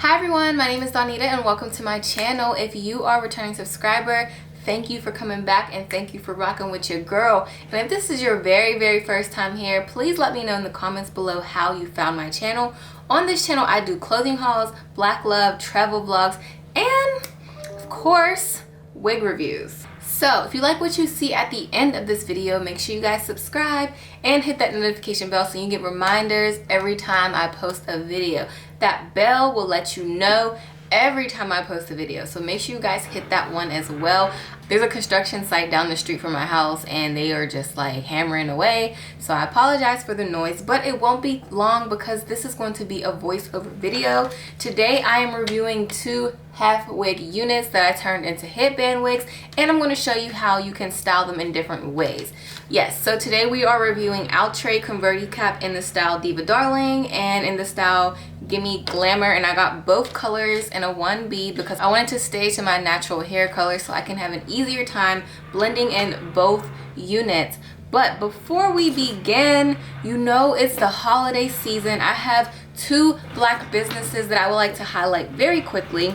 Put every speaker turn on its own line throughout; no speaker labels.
Hi everyone, my name is Donita and welcome to my channel. If you are a returning subscriber, thank you for coming back and thank you for rocking with your girl. And if this is your very first time here, please let me know in the comments below how you found my channel. On this channel, I do clothing hauls, black love, travel vlogs, and of course, wig reviews. So if you like what you see at the end of this video, make sure you guys subscribe and hit that notification bell so you get reminders every time I post a video. That bell will let you know every time I post a video, so make sure you guys hit that one as well. There's a construction site down the street from my house and they are just like hammering away, so I apologize for the noise, but it won't be long because this is going to be a voiceover video. Today I am reviewing two half wig units that I turned into headband wigs, and I'm going to show you how you can style them in different ways. Yes, so today we are reviewing Outre Converti cap in the style Diva Darling and in the style Gimme Glamour, and I got both colors in a 1B because I wanted to stay to my natural hair color so I can have an easier time blending in both units. But before we begin, you know it's the holiday season. I have two black businesses that I would like to highlight very quickly.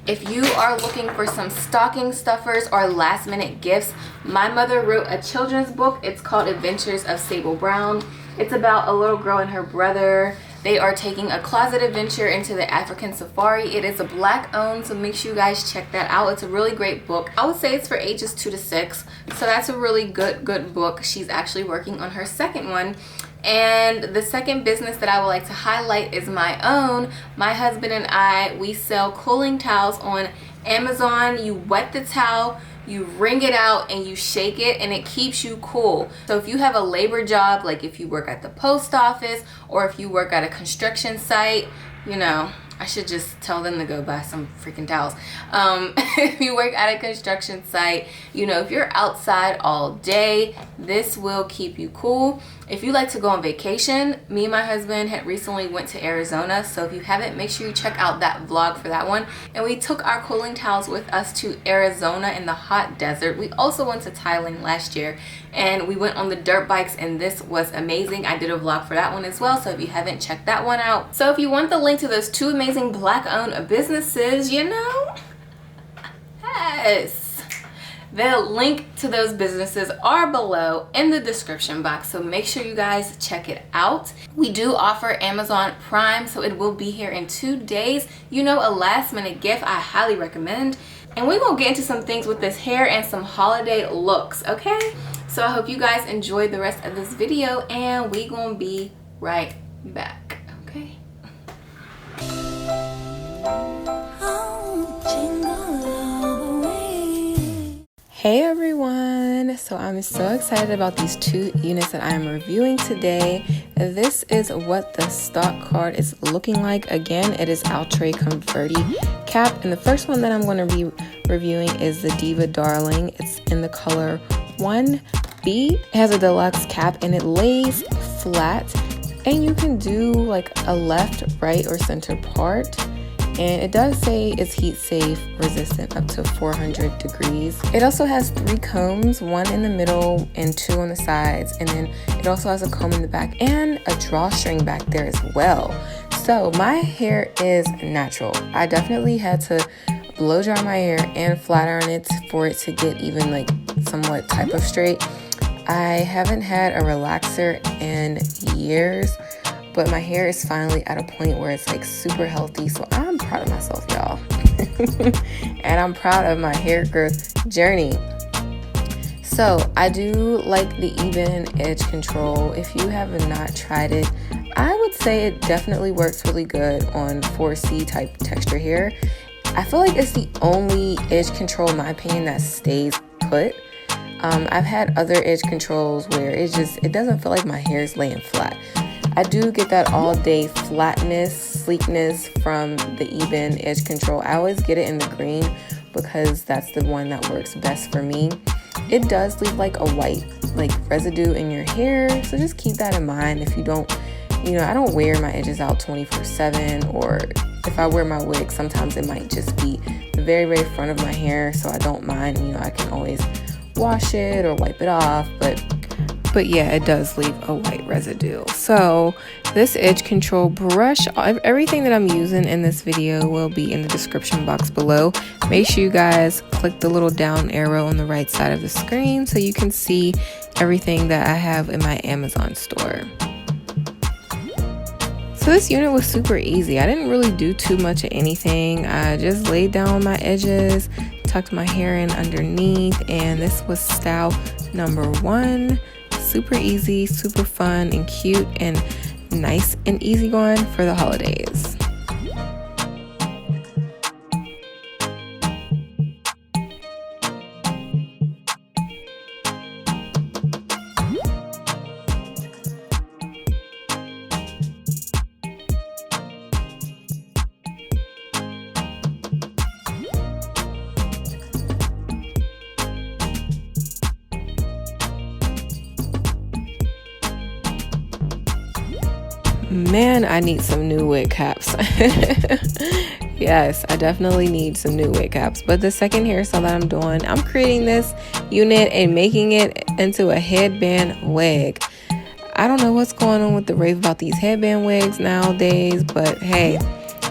If you are looking for some stocking stuffers or last minute gifts, my mother wrote a children's book. It's called Adventures of Sable Brown. It's about a little girl and her brother. They are taking a closet adventure into the African safari. It is a black owned, so make sure you guys check that out. It's a really great book. I would say it's for ages 2 to 6, so that's a really good book. She's actually working on her second one. And the second business that I would like to highlight is my own. My husband and I, we sell cooling towels on Amazon. You wet the towel, you wring it out, and you shake it, and it keeps you cool. So if you have a labor job, like if you work at the post office or if you work at a construction site, you know, I should just tell them to go buy some freaking towels. If you work at a construction site, you know, if you're outside all day, this will keep you cool. If you like to go on vacation, me and my husband had recently went to Arizona, so if you haven't, make sure you check out that vlog for that one. And we took our cooling towels with us to Arizona in the hot desert. We also went to Thailand last year and we went on the dirt bikes, and this was amazing. I did a vlog for that one as well, so if you haven't, checked that one out. So if you want the link to those two amazing black owned businesses, you know, yes, the link to those businesses are below in the description box, so make sure you guys check it out. We do offer Amazon Prime, so it will be here in 2 days. You know, a last minute gift I highly recommend. And we're gonna get into some things with this hair and some holiday looks, okay? So I hope you guys enjoyed the rest of this video, and we gonna be right back, okay? Hey everyone, so I'm so excited about these two units that I'm reviewing today. This is what the stock card is looking like. Again, it is Outre Converti cap, and the first one that I'm going to be reviewing is the Diva Darling. It's in the color 1B. It has a deluxe cap and it lays flat, and you can do like a left, right, or center part. And it does say it's heat safe, resistant up to 400 degrees. It also has 3 combs, 1 in the middle and 2 on the sides. And then it also has a comb in the back and a drawstring back there as well. So my hair is natural. I definitely had to blow dry my hair and flat iron it for it to get even like somewhat type of straight. I haven't had a relaxer in years, but my hair is finally at a point where it's like super healthy, so I'm proud of myself, y'all. And I'm proud of my hair growth journey. So I do like the even edge control. If you have not tried it, I would say it definitely works really good on 4C type texture hair. I feel like it's the only edge control, in my opinion, that stays put. I've had other edge controls where it doesn't feel like my hair is laying flat. I do get that all day flatness, sleekness from the even edge control. I always get it in the green because that's the one that works best for me. It does leave like a white like residue in your hair, so just keep that in mind. If you don't, you know, I don't wear my edges out 24/7, or if I wear my wig, sometimes it might just be the very front of my hair, so I don't mind. You know, I can always wash it or wipe it off, but but yeah, it does leave a white residue. So this edge control brush, everything that I'm using in this video will be in the description box below. Make sure you guys click the little down arrow on the right side of the screen so you can see everything that I have in my Amazon store. So this unit was super easy. I didn't really do too much of anything. I just laid down my edges, tucked my hair in underneath, and this was style number 1. Super easy, super fun and cute and nice and easygoing for the holidays. Man, I need some new wig caps. Yes, I definitely need some new wig caps. But the second hairstyle that I'm doing, I'm creating this unit and making it into a headband wig. I don't know what's going on with the rave about these headband wigs nowadays, but hey,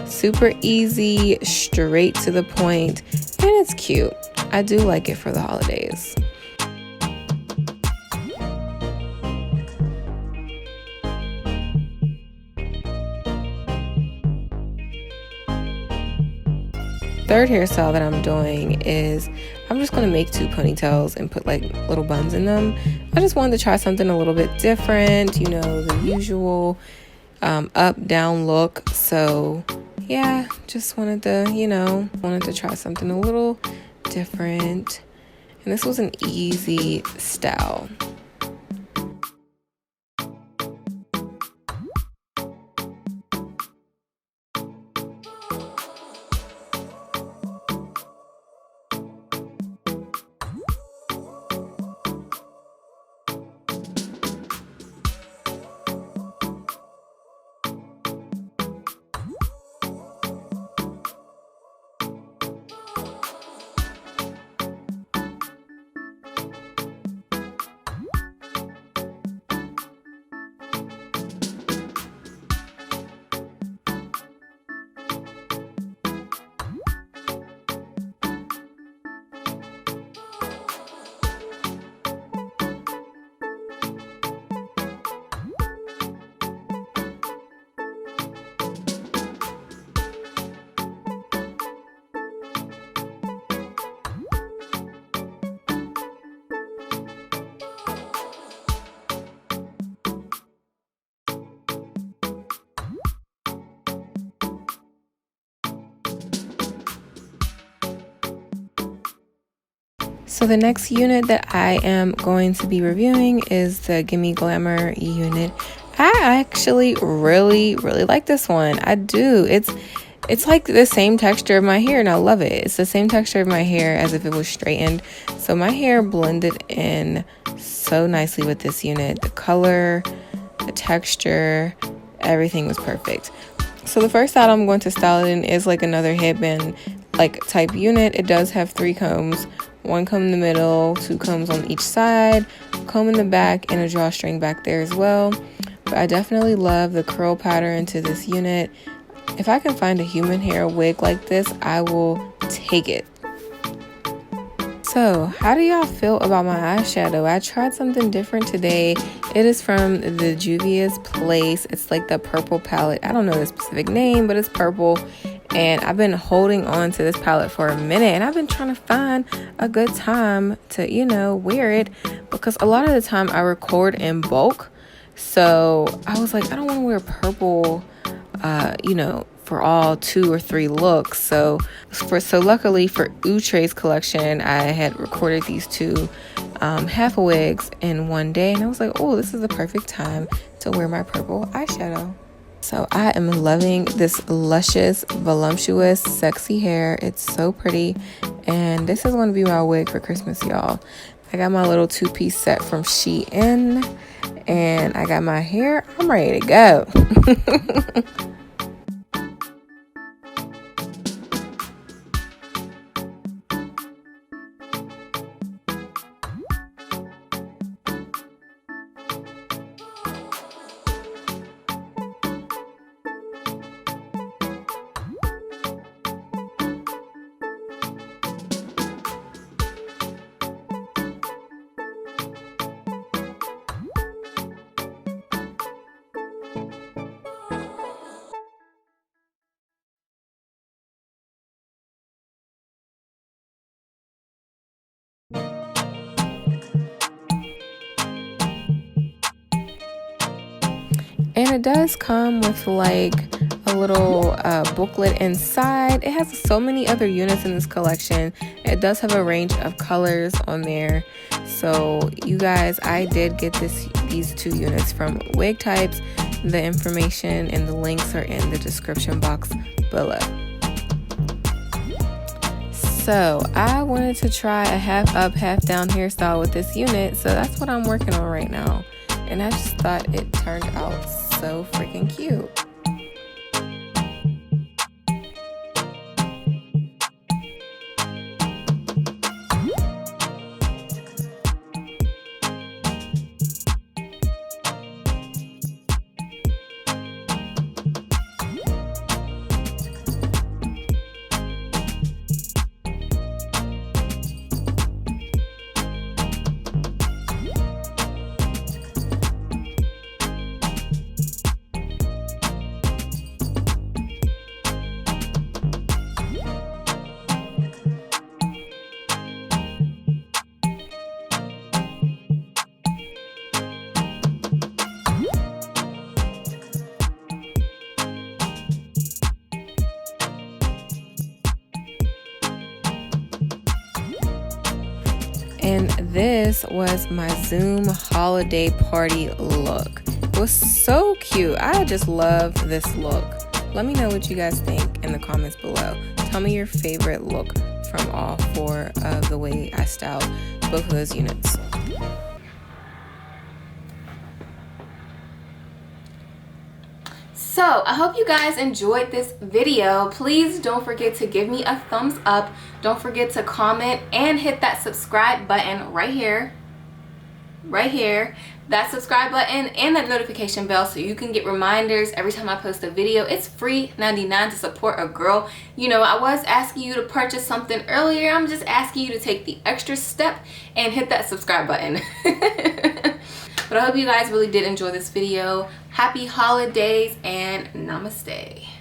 super easy, straight to the point, and it's cute. I do like it for the holidays. Third hairstyle that I'm doing is I'm just going to make 2 ponytails and put like little buns in them. I just wanted to try something a little bit different, you know, the usual up down look. So yeah, just wanted to try something a little different, and this was an easy style. So the next unit that I am going to be reviewing is the Gimme Glamour unit. I actually really like this one. I do. It's like the same texture of my hair, and I love it. It's the same texture of my hair as if it was straightened. So my hair blended in so nicely with this unit. The color, the texture, everything was perfect. So the first style I'm going to style it in is like another headband like type unit. It does have 3 combs. 1 comb in the middle, 2 combs on each side, comb in the back, and a drawstring back there as well. But I definitely love the curl pattern to this unit. If I can find a human hair wig like this, I will take it. So, how do y'all feel about my eyeshadow? I tried something different today. It is from the Juvia's Place. It's like the purple palette. I don't know the specific name, but it's purple. And I've been holding on to this palette for a minute, and I've been trying to find a good time to, wear it, because a lot of the time I record in bulk. So I was like, I don't want to wear purple, for all 2 or 3 looks. So luckily for Outre's collection, I had recorded these 2 half wigs in one day, and I was like, oh, this is the perfect time to wear my purple eyeshadow. So I am loving this luscious, voluptuous, sexy hair. It's so pretty. And this is going to be my wig for Christmas, y'all. I got my little 2-piece set from Shein. And I got my hair. I'm ready to go. And it does come with like a little booklet inside. It has so many other units in this collection. It does have a range of colors on there. So you guys, I did get these 2 units from Wig Types. The information and the links are in the description box below. So I wanted to try a half up, half down hairstyle with this unit. So that's what I'm working on right now. And I just thought it turned out so freaking cute. And this was my Zoom holiday party look. It was so cute. I just love this look. Let me know what you guys think in the comments below. Tell me your favorite look from all 4 of the way I styled both of those units. So I hope you guys enjoyed this video. Please don't forget to give me a thumbs up. Don't forget to comment and hit that subscribe button right here. That subscribe button and that notification bell so you can get reminders every time I post a video. It's free $99 to support a girl. You know, I was asking you to purchase something earlier. I'm just asking you to take the extra step and hit that subscribe button. But I hope you guys really did enjoy this video. Happy holidays and namaste.